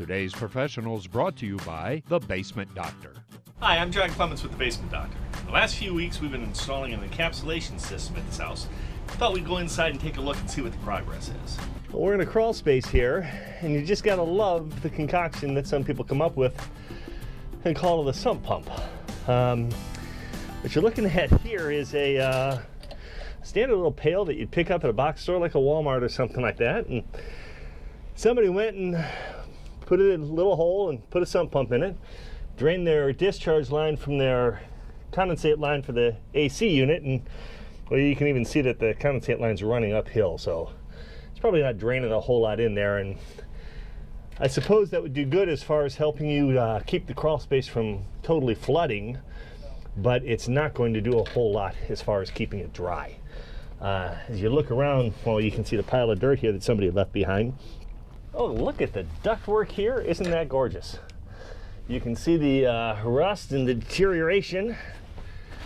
Today's Professional is brought to you by The Basement Doctor. Hi, I'm John Clements with The Basement Doctor. The last few weeks we've been installing an encapsulation system at this house. Thought we'd go inside and take a look and see what the progress is. Well, we're in a crawl space here, and you just gotta love the concoction that some people come up with and call it a sump pump. What you're looking at here is a standard little pail that you'd pick up at a box store like a Walmart or something like that, and somebody went and put it in a little hole and put a sump pump in it, drained their discharge line from their condensate line for the AC unit, and well, you can even see that the condensate line's running uphill, so it's probably not draining a whole lot in there. And I suppose that would do good as far as helping you keep the crawl space from totally flooding, but it's not going to do a whole lot as far as keeping it dry. As you look around, well, you can see the pile of dirt here that somebody left behind. Oh, look at the ductwork here. Isn't that gorgeous? You can see the rust and the deterioration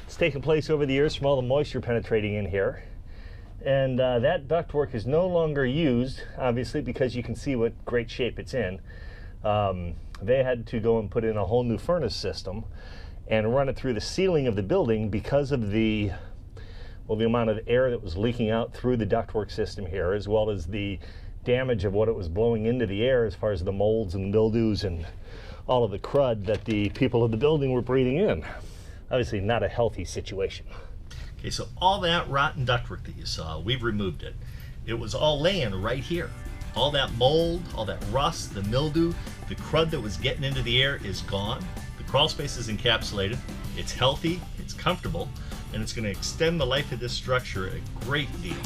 that's taken place over the years from all the moisture penetrating in here. And that ductwork is no longer used, obviously, because you can see what great shape it's in. They had to go and put in a whole new furnace system and run it through the ceiling of the building because of the amount of air that was leaking out through the ductwork system here, as well as the damage of what it was blowing into the air as far as the molds and mildews and all of the crud that the people of the building were breathing in. Obviously not a healthy situation. Okay, so all that rotten ductwork that you saw, we've removed it. It was all laying right here. All that mold, all that rust, the mildew, the crud that was getting into the air is gone. The crawl space is encapsulated. It's healthy, it's comfortable, and it's going to extend the life of this structure a great deal.